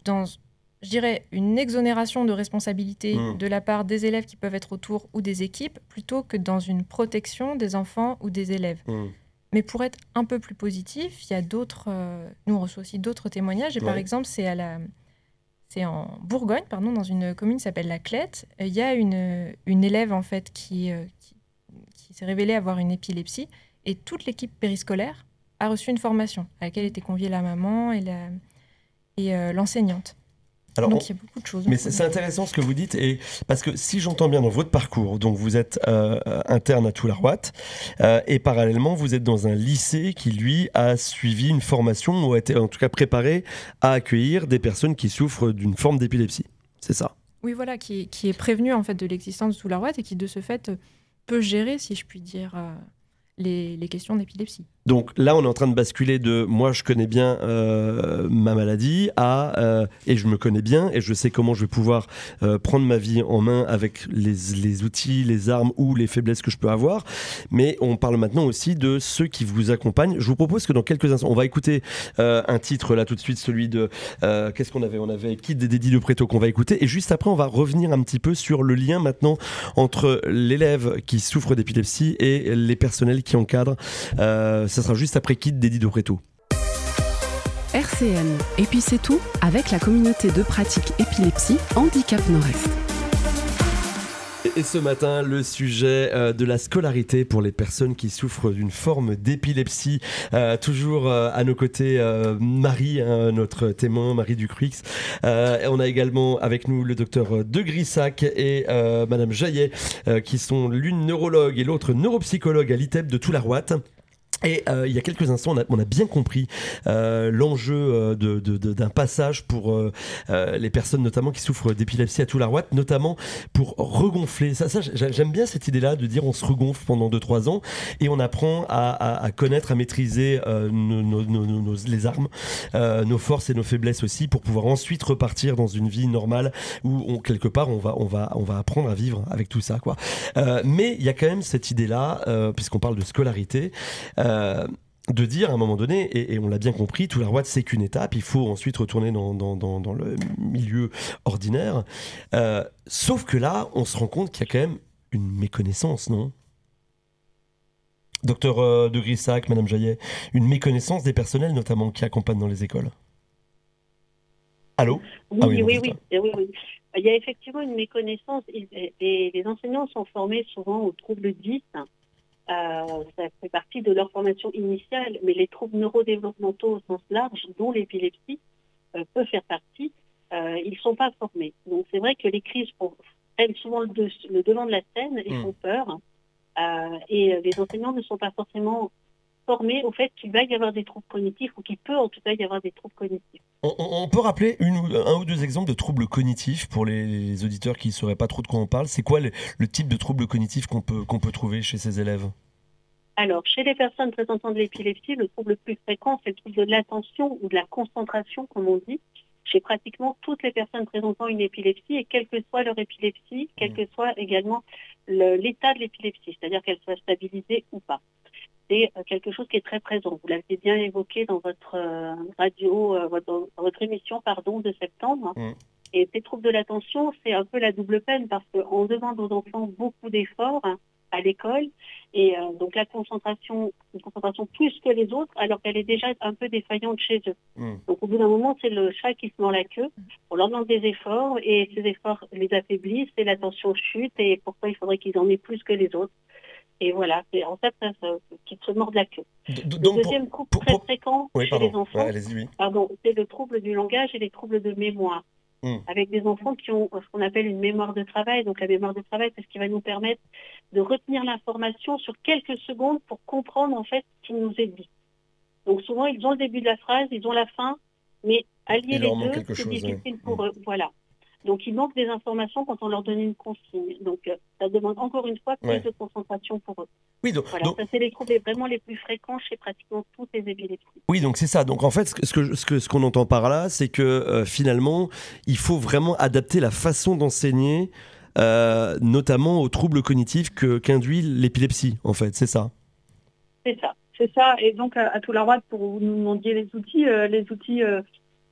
dans, je dirais, une exonération de responsabilité de la part des élèves qui peuvent être autour ou des équipes, plutôt que dans une protection des enfants ou des élèves. Mais pour être un peu plus positif, il y a d'autres... nous, on reçoit aussi d'autres témoignages. Et par exemple, c'est en Bourgogne, dans une commune qui s'appelle La Clette. Il y a une élève, en fait, qui s'est révélée avoir une épilepsie. Et toute l'équipe périscolaire a reçu une formation à laquelle était conviée la maman et l'enseignante. Alors, donc il y a beaucoup de choses. Mais c'est intéressant ce que vous dites, et parce que si j'entends bien dans votre parcours, donc vous êtes interne à Toullaroite, et parallèlement vous êtes dans un lycée qui lui a suivi une formation ou a été en tout cas préparé à accueillir des personnes qui souffrent d'une forme d'épilepsie. C'est ça? Oui, voilà, qui est prévenu en fait de l'existence de Toullaroite et qui de ce fait peut gérer, si je puis dire, les questions d'épilepsie. Donc là, on est en train de basculer de moi, je connais bien ma maladie à et je me connais bien et je sais comment je vais pouvoir prendre ma vie en main avec les outils, les armes ou les faiblesses que je peux avoir. Mais on parle maintenant aussi de ceux qui vous accompagnent. Je vous propose que dans quelques instants, on va écouter un titre là tout de suite, celui de qu'est-ce qu'on avait ? On avait Kid d'Eddie de Preto qu'on va écouter, et juste après, on va revenir un petit peu sur le lien maintenant entre l'élève qui souffre d'épilepsie et les personnels qui encadrent. Ça sera juste après Kid d'Eddie de Preto. RCN, et puis c'est tout avec la communauté de pratique épilepsie Handicap Nord-Est. Et ce matin, le sujet de la scolarité pour les personnes qui souffrent d'une forme d'épilepsie. Toujours à nos côtés, Marie, notre témoin, Marie Ducruix. On a également avec nous le docteur De Grissac et Madame Jaillet, qui sont l'une neurologue et l'autre neuropsychologue à l'ITEP de Toullaroite. Et il y a quelques instants, on a bien compris l'enjeu d'un passage pour les personnes notamment qui souffrent d'épilepsie à Toullaroite, notamment pour regonfler. Ça, j'aime bien cette idée-là de dire on se regonfle pendant 2-3 ans et on apprend à connaître, à maîtriser les armes, nos forces et nos faiblesses aussi, pour pouvoir ensuite repartir dans une vie normale où quelque part on va apprendre à vivre avec tout ça, quoi. Mais il y a quand même cette idée-là, puisqu'on parle de scolarité, de dire à un moment donné, et on l'a bien compris, Toullaroite c'est qu'une étape, il faut ensuite retourner dans le milieu ordinaire, sauf que là on se rend compte qu'il y a quand même une méconnaissance, non ? Docteur De Grissac, Madame Jaillet, une méconnaissance des personnels notamment qui accompagnent dans les écoles. Allô ? Oui. Il y a effectivement une méconnaissance, et les enseignants sont formés souvent aux troubles 10. Ça fait partie de leur formation initiale, mais les troubles neurodéveloppementaux au sens large, dont l'épilepsie peut faire partie, ils ne sont pas formés. Donc c'est vrai que les crises prennent souvent le devant de la scène et font peur, et les enseignants ne sont pas forcément formés au fait qu'il va y avoir des troubles cognitifs, ou qu'il peut en tout cas y avoir des troubles cognitifs. On peut rappeler un ou deux exemples de troubles cognitifs pour les auditeurs qui ne sauraient pas trop de quoi on parle. C'est quoi le type de troubles cognitifs qu'on peut trouver chez ces élèves ? Alors, chez les personnes présentant de l'épilepsie, le trouble le plus fréquent, c'est le trouble de l'attention ou de la concentration, comme on dit. chez pratiquement toutes les personnes présentant une épilepsie, et quelle que soit leur épilepsie, quel que soit également l'état de l'épilepsie, c'est-à-dire qu'elle soit stabilisée ou pas. C'est quelque chose qui est très présent. Vous l'avez bien évoqué dans votre dans votre émission de septembre. Et ces troubles de l'attention, c'est un peu la double peine parce qu'on demande aux enfants beaucoup d'efforts à l'école et donc une concentration plus que les autres alors qu'elle est déjà un peu défaillante chez eux. Donc au bout d'un moment, c'est le chat qui se mord la queue. On leur demande des efforts et ces efforts les affaiblissent et l'attention chute et pourquoi il faudrait qu'ils en aient plus que les autres. Et voilà, c'est en fait ça qui se mord la queue. Le deuxième trouble très fréquent chez les enfants, c'est le trouble du langage et les troubles de mémoire. Avec des enfants qui ont ce qu'on appelle une mémoire de travail. Donc la mémoire de travail, c'est ce qui va nous permettre de retenir l'information sur quelques secondes pour comprendre en fait ce qui nous est dit. Donc souvent, ils ont le début de la phrase, ils ont la fin, mais allier les deux, c'est difficile pour eux. Voilà. Donc il manque des informations quand on leur donne une consigne. Donc ça demande encore une fois plus de concentration pour eux. Oui, donc ça c'est les troubles vraiment les plus fréquents chez pratiquement toutes les épilepsies. Oui, donc c'est ça. Donc en fait, ce qu'on entend par là, c'est que finalement, il faut vraiment adapter la façon d'enseigner, notamment aux troubles cognitifs qu'induit l'épilepsie. En fait, c'est ça. C'est ça. Et donc à Toularoide, pour vous nous demandiez les outils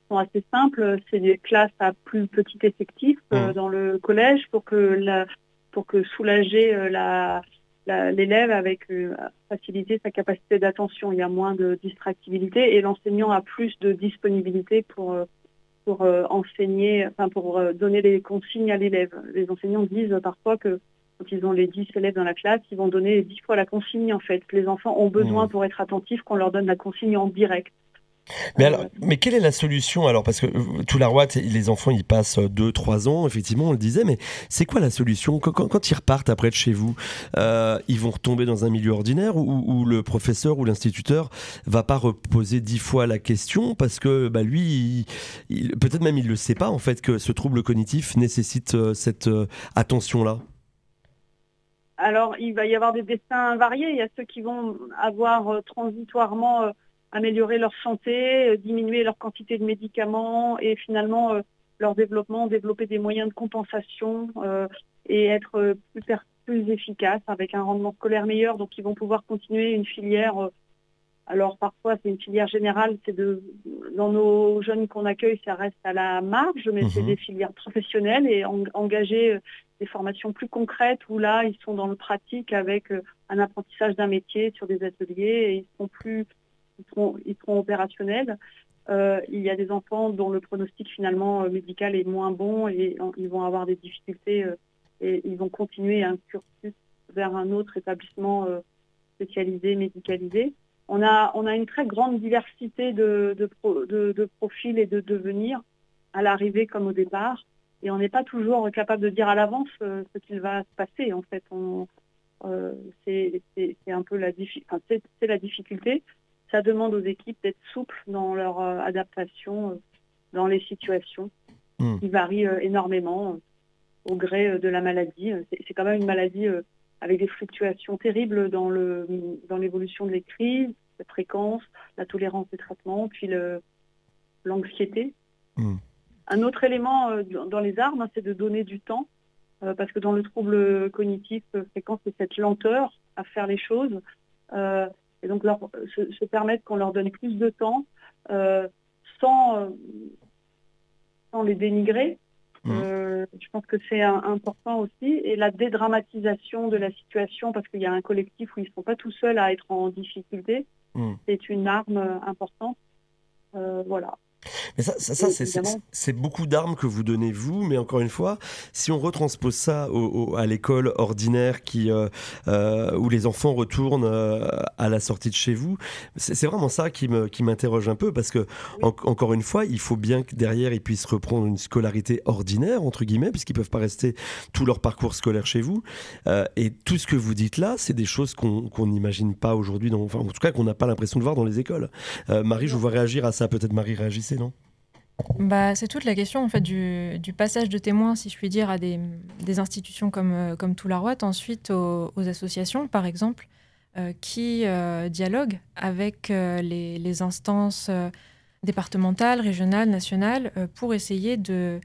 sont assez simples. C'est des classes à plus petit effectif dans le collège pour que soulager l'élève avec faciliter sa capacité d'attention. Il y a moins de distractibilité et l'enseignant a plus de disponibilité pour enseigner, pour donner les consignes à l'élève. Les enseignants disent parfois que quand ils ont les 10 élèves dans la classe, ils vont donner 10 fois la consigne en fait. Les enfants ont besoin pour être attentifs qu'on leur donne la consigne en direct. Mais quelle est la solution alors? Parce que Toularoide, les enfants ils passent 2-3 ans, effectivement on le disait, mais c'est quoi la solution quand ils repartent après de chez vous? Ils vont retomber dans un milieu ordinaire où le professeur ou l'instituteur va pas reposer 10 fois la question parce que lui, peut-être même il le sait pas en fait que ce trouble cognitif nécessite cette attention-là? Alors il va y avoir des destins variés. Il y a ceux qui vont avoir transitoirement améliorer leur santé, diminuer leur quantité de médicaments et finalement leur développement, développer des moyens de compensation et être plus efficaces avec un rendement scolaire meilleur. Donc ils vont pouvoir continuer une filière. Alors parfois c'est une filière générale, dans nos jeunes qu'on accueille, ça reste à la marge, mais c'est des filières professionnelles et engager des formations plus concrètes où là ils sont dans le pratique avec un apprentissage d'un métier sur des ateliers et ils seront opérationnels. Il y a des enfants dont le pronostic finalement médical est moins bon et ils vont avoir des difficultés et ils vont continuer un cursus vers un autre établissement spécialisé, médicalisé. On a une très grande diversité de profils et de devenirs à l'arrivée comme au départ et on n'est pas toujours capable de dire à l'avance ce qu'il va se passer en fait. C'est un peu la difficulté. Ça demande aux équipes d'être souples dans leur adaptation dans les situations qui varient énormément au gré de la maladie. C'est quand même une maladie avec des fluctuations terribles dans l'évolution des crises, la fréquence, la tolérance des traitements, puis l'anxiété. Un autre élément dans les armes, c'est de donner du temps, parce que dans le trouble cognitif fréquent, c'est cette lenteur à faire les choses. Et donc se permettre qu'on leur donne plus de temps sans les dénigrer. Je pense que c'est important aussi. Et la dédramatisation de la situation, parce qu'il y a un collectif où ils ne sont pas tout seuls à être en difficulté, c'est une arme importante. Voilà. Mais ça c'est beaucoup d'armes que vous donnez vous, mais encore une fois, si on retranspose ça à l'école ordinaire où les enfants retournent à la sortie de chez vous, c'est vraiment ça qui m'interroge un peu, parce que encore une fois, il faut bien que derrière ils puissent reprendre une scolarité ordinaire entre guillemets, puisqu'ils peuvent pas rester tout leur parcours scolaire chez vous. Et tout ce que vous dites là, c'est des choses qu'on n'imagine pas aujourd'hui, en tout cas qu'on n'a pas l'impression de voir dans les écoles. Marie, je vous vois réagir à ça. Peut-être Marie, réagissez, non? C'est toute la question en fait du passage de témoins, si je puis dire, à des institutions comme Toularoide, ensuite aux associations, par exemple, qui dialoguent avec les instances départementales, régionales, nationales, pour essayer de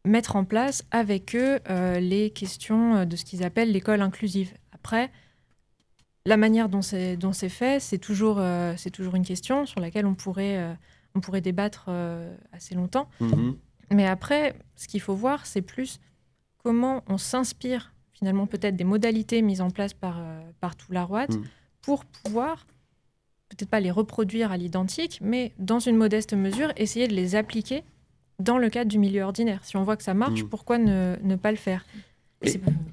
mettre en place avec eux les questions de ce qu'ils appellent l'école inclusive. Après, la manière dont c'est fait, c'est toujours une question sur laquelle on pourrait débattre assez longtemps. Mmh. Mais après, ce qu'il faut voir, c'est plus comment on s'inspire finalement peut-être des modalités mises en place par Toularoite pour pouvoir, peut-être pas les reproduire à l'identique, mais dans une modeste mesure, essayer de les appliquer dans le cadre du milieu ordinaire. Si on voit que ça marche, pourquoi ne pas le faire ?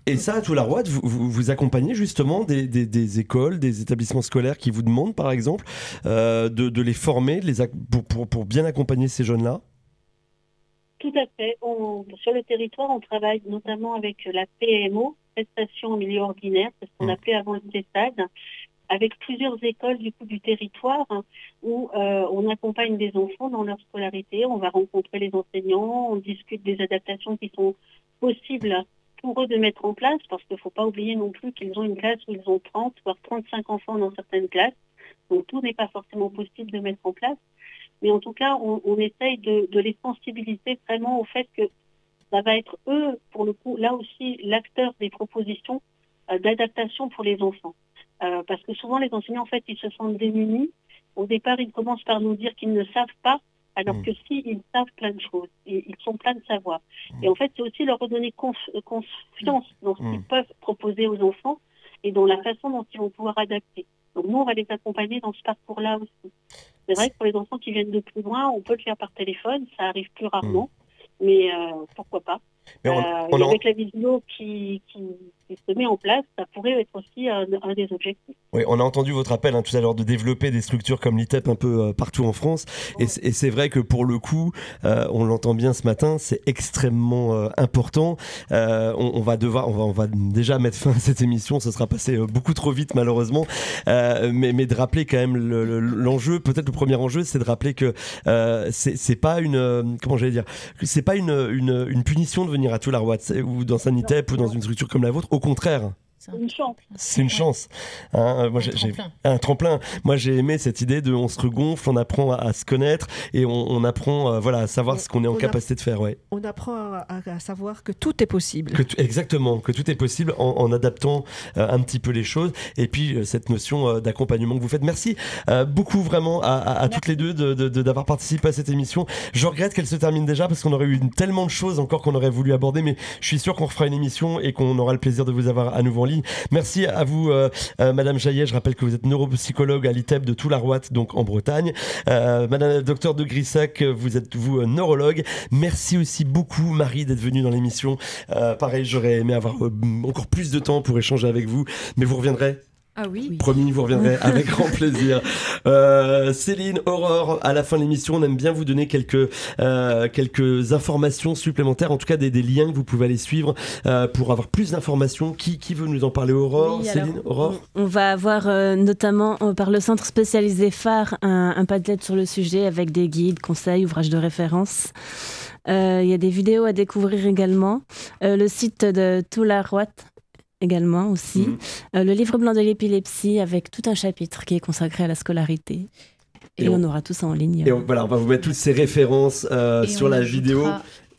Et ça, à Toularoite, vous accompagnez justement des écoles, des établissements scolaires qui vous demandent, par exemple, de les former pour bien accompagner ces jeunes-là ? Tout à fait. Sur le territoire, on travaille notamment avec la PMO, prestation en milieu ordinaire, c'est ce qu'on appelait avant le CESAD, avec plusieurs écoles du territoire où on accompagne des enfants dans leur scolarité. On va rencontrer les enseignants, on discute des adaptations qui sont possibles pour eux de mettre en place, parce qu'il ne faut pas oublier non plus qu'ils ont une classe où ils ont 30, voire 35 enfants dans certaines classes. Donc tout n'est pas forcément possible de mettre en place. Mais en tout cas, on essaye de les sensibiliser vraiment au fait que ça va être eux, pour le coup, là aussi, l'acteur des propositions d'adaptation pour les enfants. Parce que souvent, les enseignants, en fait, ils se sentent démunis. Au départ, ils commencent par nous dire qu'ils ne savent pas, alors que si, ils savent plein de choses. Ils sont pleins de savoir. Et en fait, c'est aussi leur redonner confiance dans ce qu'ils peuvent proposer aux enfants et dans la façon dont ils vont pouvoir adapter. Donc nous, on va les accompagner dans ce parcours-là aussi. C'est vrai que pour les enfants qui viennent de plus loin, on peut le faire par téléphone, ça arrive plus rarement, mais pourquoi pas. Avec la vidéo qui se met en place, ça pourrait être aussi un des objectifs. Oui, on a entendu votre appel tout à l'heure de développer des structures comme l'ITEP un peu partout en France. Et c'est vrai que pour le coup, on l'entend bien ce matin, c'est extrêmement important. On va déjà mettre fin à cette émission, ça sera passé beaucoup trop vite malheureusement. Mais de rappeler quand même l'enjeu, peut-être le premier enjeu, c'est de rappeler que c'est pas c'est pas une punition de venir à Toularoite ou dans un ITEP ou dans une structure comme la vôtre. Au contraire. C'est une chance. Moi, j'ai un tremplin. Moi, j'ai aimé cette idée de on se regonfle, on apprend à se connaître et on apprend à savoir ce qu'on est en capacité de faire. Ouais. On apprend à savoir que tout est possible. Exactement, que tout est possible en adaptant un petit peu les choses. Et puis, cette notion d'accompagnement que vous faites. Merci beaucoup vraiment à toutes les deux d'avoir participé à cette émission. Je regrette qu'elle se termine déjà parce qu'on aurait eu tellement de choses encore qu'on aurait voulu aborder. Mais je suis sûr qu'on refera une émission et qu'on aura le plaisir de vous avoir à nouveau en ligne. Merci à vous, Madame Jaillet. Je rappelle que vous êtes neuropsychologue à l'ITEP de Toularoite, donc en Bretagne. Madame Docteur de Grissac, vous êtes neurologue. Merci aussi beaucoup, Marie, d'être venue dans l'émission. Pareil, j'aurais aimé avoir encore plus de temps pour échanger avec vous, mais vous reviendrez. Ah oui. Promis, vous reviendrez avec grand plaisir. Céline, Aurore, à la fin de l'émission, on aime bien vous donner quelques informations supplémentaires, en tout cas des liens que vous pouvez aller suivre pour avoir plus d'informations. Qui veut nous en parler, Aurore? Oui, Céline, Aurore? On va avoir notamment par le centre spécialisé Phare un Padlet sur le sujet avec des guides, conseils, ouvrages de référence. Il y a des vidéos à découvrir également. Le site de Toularoite également aussi. Le livre blanc de l'épilepsie avec tout un chapitre qui est consacré à la scolarité. Et on aura tout ça en ligne. Et on va vous mettre toutes ces références sur la vidéo.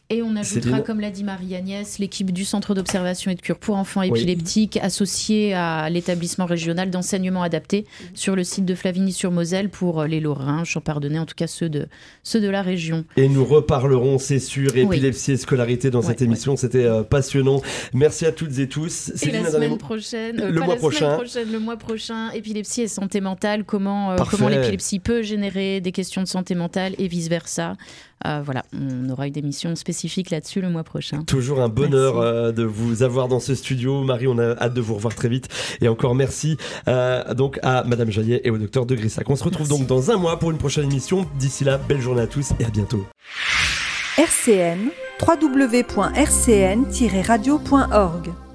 Et on ajoutera, comme l'a dit Marie-Agnès, l'équipe du Centre d'observation et de cure pour enfants épileptiques associée à l'établissement régional d'enseignement adapté sur le site de Flavigny-sur-Moselle pour les Lorrains, Champardonnais, en tout cas ceux de la région. Et nous reparlerons, c'est sûr, épilepsie et scolarité dans cette émission. C'était passionnant. Merci à toutes et tous. Et la semaine prochaine, le mois prochain, épilepsie et santé mentale, comment l'épilepsie peut générer des questions de santé mentale et vice-versa. Voilà, on aura une émission spécifique là-dessus le mois prochain. Toujours un bonheur de vous avoir dans ce studio. Marie, on a hâte de vous revoir très vite. Et encore merci donc à Madame Jaillet et au docteur de Grissac. On se retrouve donc dans un mois pour une prochaine émission. D'ici là, belle journée à tous et à bientôt. RCN, www.rcn-radio.org